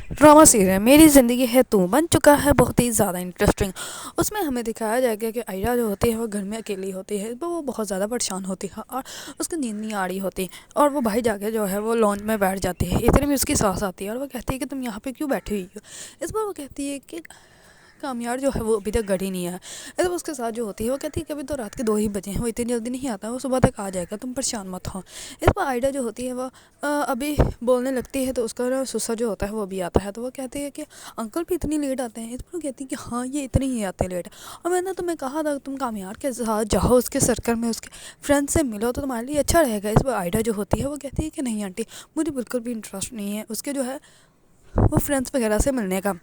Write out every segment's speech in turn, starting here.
Drama serial मेरी ज़िंदगी है तू बन चुका है बहुत ही ज़्यादा इंटरेस्टिंग। उसमें हमें दिखाया जाएगा कि आयरा जो होती है वो घर में अकेली होती है, तो वो बहुत ज़्यादा परेशान होती है और उसको नींद नहीं आ रही होती। और वो भाई जाके जो है वो लॉन्च में बैठ जाती है। इतने में उसकी सास आती है और वो कहती है कि तुम यहाँ पे क्यों बैठी हुई हो। इस पर वो कहती है कि कामयाब जो है वो अभी तक घर ही नहीं आया। तो उसके साथ जो होती है वो कहती है कि अभी तो रात के 2 ही बजे हैं, वो इतनी जल्दी नहीं आता, वो सुबह तक आ जाएगा, तुम परेशान मत हो। इस पर आयडा जो होती है वो अभी बोलने लगती है, तो उसका ना ससुर जो होता है वो भी आता है। तो वो कहती है कि अंकल भी इतनी लेट आते हैं। इस पर वो कहती है कि हाँ ये इतने ही आते हैं लेट। और मैंने तुम्हें कहा था तुम कामयाब के साथ जाओ, उसके सर्कल में उसके फ्रेंड से मिलो तो तुम्हारे लिए अच्छा रहेगा। इस पर आयडा जो होती है वो कहती है कि नहीं आंटी, मुझे बिल्कुल भी इंटरेस्ट नहीं है उसके जो है वो फ्रेंड्स वगैरह से मिलने का।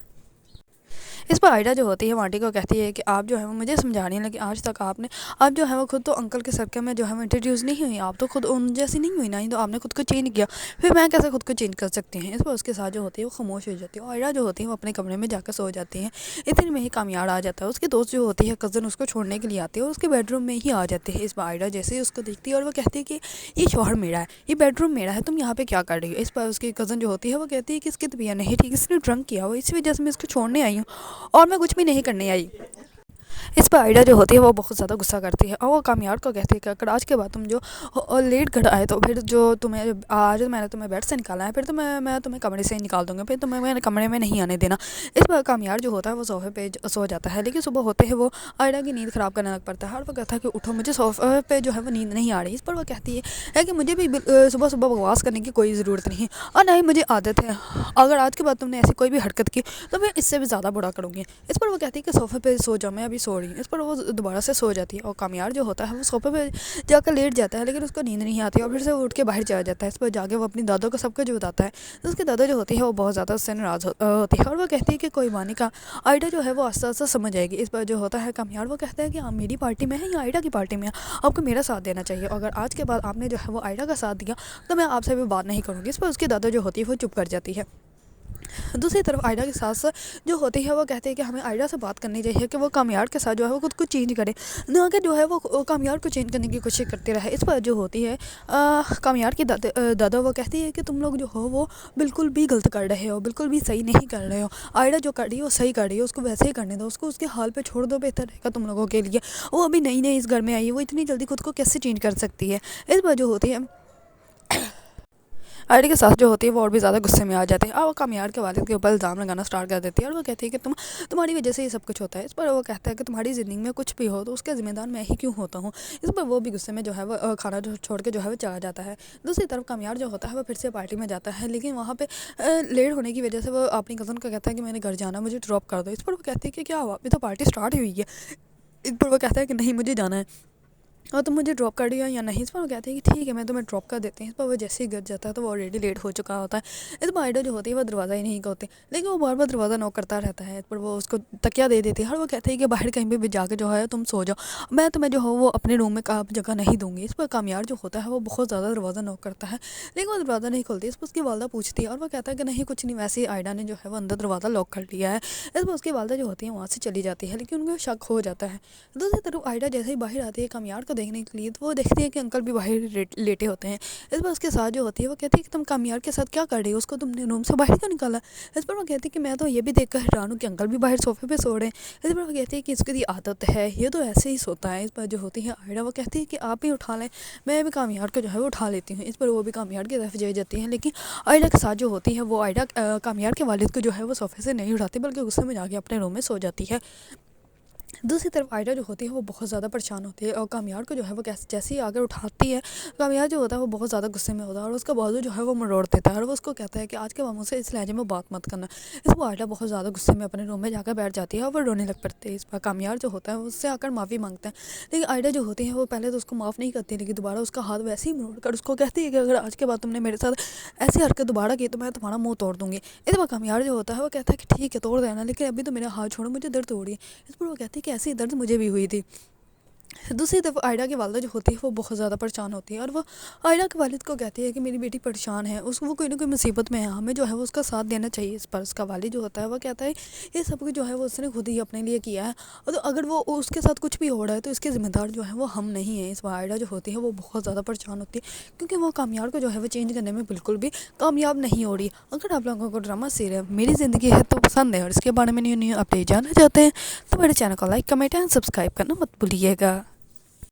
इस पर आयडा जो होती है वो आंटी को कहती है कि आप जो है वो मुझे समझा रही हैं, लेकिन आज तक आप जो है वो खुद तो अंकल के सर्कल में जो है वो इंट्रोड्यूस नहीं हुई, आप तो खुद उन जैसी नहीं हुई ना, ही तो आपने खुद को चेंज किया, फिर मैं कैसे खुद को चेंज कर सकती हैं। इस पर उसके साथ जो होती है वो खामोश हो जाती है और आयडा जो होती है वो अपने कमरे में जाकर सो जाती है। इतने में ही कामयाब आ जाता है, उसकी दोस्त जो होती है कज़न उसको छोड़ने के लिए आती है और उसके बेडरूम में ही आ जाती है। इस पर आयडा जैसे ही उसको देखती है और वो कहती है कि ये शौहर मेरा है, ये बेडरूम मेरा है, तुम यहाँ पे क्या कर रही हो। इस पर उसकी कज़न जो होती है वो कहती है कि इसकी तबीयत नहीं ठीक, इसने ड्रंक किया हो, इसी वजह से मैं इसको छोड़ने आई हूँ और मैं कुछ भी नहीं करने आई। इस पर आयडा जो होती है वो बहुत ज़्यादा गुस्सा करती है और वो कामयाब को कहती है कि अगर आज के बाद तुम जो लेट घर आए तो फिर जो तुम्हें आज मैंने तुम्हें बेड से निकाला है, फिर तो मैं तुम्हें कमरे से ही निकाल दूंगा, फिर तुम्हें मैंने कमरे में नहीं आने देना। इस पर कामयाब जो होता है वो सोफे पे सो जाता है, लेकिन सुबह होते हैं वो आयडा की नींद ख़राब करने लग पड़ता है और वो कहता है कि उठो, मुझे सोफे पे जो है वो नींद नहीं आ रही। इस पर वो कहती है कि मुझे भी सुबह सुबह बकवास करने की कोई ज़रूरत नहीं और ना ही मुझे आदत है, अगर आज के बाद तुमने ऐसी कोई भी हरकत की तो मैं इससे भी ज़्यादा बुरा करूँगी। इस पर वो कहती है कि सोफे पे सो जाओ, मैं अभी सो रही हूँ। इस पर वो दोबारा से सो जाती है और कामयाब जो होता है वो सोफे पे जाकर लेट जाता है, लेकिन उसको नींद नहीं आती और फिर से वो उठ के बाहर चला जाता है। इस पर जाके वो अपनी दादों को सब कुछ बताता है, तो उसकी दादा जो होती है वो बहुत ज़्यादा उससे नाराज़ होती है और वो कहती है कि कोई बात नहीं का आयडा जो है वो आस्ता आस्ता समझ आएगी। इस पर जो होता है कामयाब वो कहता है कि आप मेरी पार्टी में है या आयडा की पार्टी में है, आपको मेरा साथ देना चाहिए, अगर आज के बाद आपने जो है वो आयडा का साथ दिया तो मैं आपसे भी बात नहीं करूँगी। इस पर उसकी दादा जो होती है वो चुप कर जाती है। दूसरी तरफ आयडा के साथ जो होती है वो कहते हैं कि हमें आयडा से बात करनी चाहिए कि वो कामयाब के साथ जो है वो खुद को चेंज करे, ना कि जो है वो कामयाब को चेंज करने की कोशिश करते रहे। इस पर जो होती है कामयाब की दादा वो कहती है कि तुम लोग जो हो वो बिल्कुल भी गलत कर रहे हो, बिल्कुल भी सही नहीं कर रहे हो, आयडा जो कर रही है वो सही कर रही है, उसको वैसे ही करने दो, उसको उसके हाल पे छोड़ दो, बेहतर रहेगा तुम लोगों के लिए। वो अभी नई नई इस घर में आई है, वो इतनी जल्दी खुद को कैसे चेंज कर सकती है। इस पर जो होती है आयडा के साथ जो होती है वो और भी ज़्यादा गुस्से में आ जाती है और वो कामयाब के वालिद के ऊपर इल्ज़ाम लगाना स्टार्ट कर देती है और वो कहती है कि तुम्हारी वजह से ये सब कुछ होता है। इस पर वो कहता है कि तुम्हारी ज़िंदगी में कुछ भी हो तो उसका ज़िम्मेदार मैं ही क्यों होता हूँ। इस पर वो भी गुस्से में जो है वो खाना जो छोड़ के जो है वो चला जाता है। दूसरी तरफ कामयाब जो होता है वो फिर से पार्टी में जाता है, लेकिन वहाँ पे लेट होने की वजह से वो अपनी कज़न को कहता है कि मैंने घर जाना, मुझे ड्रॉप कर दो। इस पर वो कहती है कि क्या हुआ, अभी तो पार्टी स्टार्ट ही हुई है। इस पर वो कहता है कि नहीं मुझे जाना है और तुम मुझे ड्रॉप कर दिया या नहीं। इस पर वो कहते हैं कि ठीक है मैं तुम्हें ड्रॉप कर देते हैं। इस पर वो जैसे ही घर जाता है तो वो ऑलरेडी लेट हो चुका होता है। इस पर आयडा जो होती है वो दरवाज़ा ही नहीं खोलती, लेकिन वो बार बार दरवाज़ा नॉक करता रहता है। इस पर वो उसको तकिया दे देती है और वो कहते हैं कि बाहर कहीं भी जाके जो है तुम सो जाओ, मैं तुम्हें जो हो वो अपने रूम में जगह नहीं दूंगी। इस पर कामयाब जो होता है वो बहुत ज़्यादा दरवाज़ा नॉक करता है, लेकिन वो दरवाज़ा नहीं खोलती। इस पर उसकी वालदा पूछती है और वो कहता है कि नहीं कुछ नहीं, वैसे ही आयडा ने जो है वो अंदर दरवाज़ा लॉक कर लिया है। इस पर उसकी वालदा जो होती है वहाँ से चली जाती है, लेकिन उनको शक हो जाता है। दूसरी तरफ आयडा जैसे ही बाहर आती है कामयाब को देखने के लिए, तो वो देखती है कि अंकल भी बाहर लेटे होते हैं। इस पर उसके साथ जो होती है वो कहती है कि तुम कामयाब के साथ क्या कर रही हो, उसको तुमने रूम से बाहर क्यों निकाला। इस पर वो कहती है कि मैं तो ये भी देखकर हैरान हूँ कि अंकल भी बाहर सोफे पे सो रहे हैं। इस पर वो कहती है कि इसकी आदत है, ये तो ऐसे ही सोता है। इस पर जो होती है आयडा वो कहती है कि आप ही उठा लें, मैं भी कामयाब को जो है वो उठा लेती हूँ। इस पर वो भी कामयाब की तरफ जाती है, लेकिन आयडा के साथ जो होती है वो आयडा कामयाब के वालिद को जो है वो सोफे से नहीं उठाती, बल्कि गुस्से में जाके अपने रूम में सो जाती है। दूसरी तरफ आयडा जो होती है वो बहुत ज़्यादा परेशान होती है और कामयाब को जो है वो कैसे जैसे ही आकर उठाती है, कामयाब जो होता है वो बहुत ज़्यादा गुस्से में होता है और उसका बाजू जो है वो मरोड़ देता है और वो उसको कहता है कि आज के बाद मुझसे इस लहजे में बात मत करना। इस पर आयडा बहुत ज़्यादा गुस्से में अपने रूम में जाकर बैठ जाती है और वो रोने लग पड़ती है। इस पर कामयाब जो होता है वो उससे आकर माफ़ी मांगता है, लेकिन आयडा जो होती है वो पहले तो उसको माफ़ नहीं करती, लेकिन दोबारा उसका हाथ वैसे ही मरोड़ कर उसको कहती है कि अगर आज के बाद तुमने मेरे साथ ऐसी हरकत दोबारा की तो मैं तुम्हारा मुँह तोड़ दूँगी। इस पर कामयाब जो होता है वो कहता है कि ठीक है तोड़ देना, लेकिन अभी तो मेरा हाथ छोड़ो, मुझे दर्द हो रही है। इस पर वो कहती है कि ऐसी दर्द मुझे भी हुई थी। دوسری طرف آئرہ کی والدہ جو ہوتی ہے وہ بہت زیادہ پریشان ہوتی ہے، اور وہ آئرہ کے والد کو کہتی ہے کہ میری بیٹی پریشان ہے، اس وہ کوئی نہ کوئی مصیبت میں ہے، ہمیں جو ہے وہ اس کا ساتھ دینا چاہیے۔ اس پر اس کا والد جو ہوتا ہے وہ کہتا ہے یہ سب کچھ جو ہے وہ اس نے خود ہی اپنے لیے کیا ہے، اور تو اگر وہ اس کے ساتھ کچھ بھی ہو رہا ہے تو اس کے ذمہ دار جو ہے وہ ہم نہیں ہیں۔ اس پر آئرہ جو ہوتی ہے وہ بہت زیادہ پریشان ہوتی ہے، کیونکہ وہ کامیار کو جو ہے وہ چینج کرنے میں بالکل بھی کامیاب نہیں ہو رہی۔ اگر آپ لوگوں کو ڈرامہ سیریل میری زندگی ہے تو پسند ہے اور اس کے بارے میں نیو اپڈیٹ جاننا چاہتے ہیں تو میرے چینل کو لائک کمنٹ اینڈ سبسکرائب کرنا مت بھولیے گا۔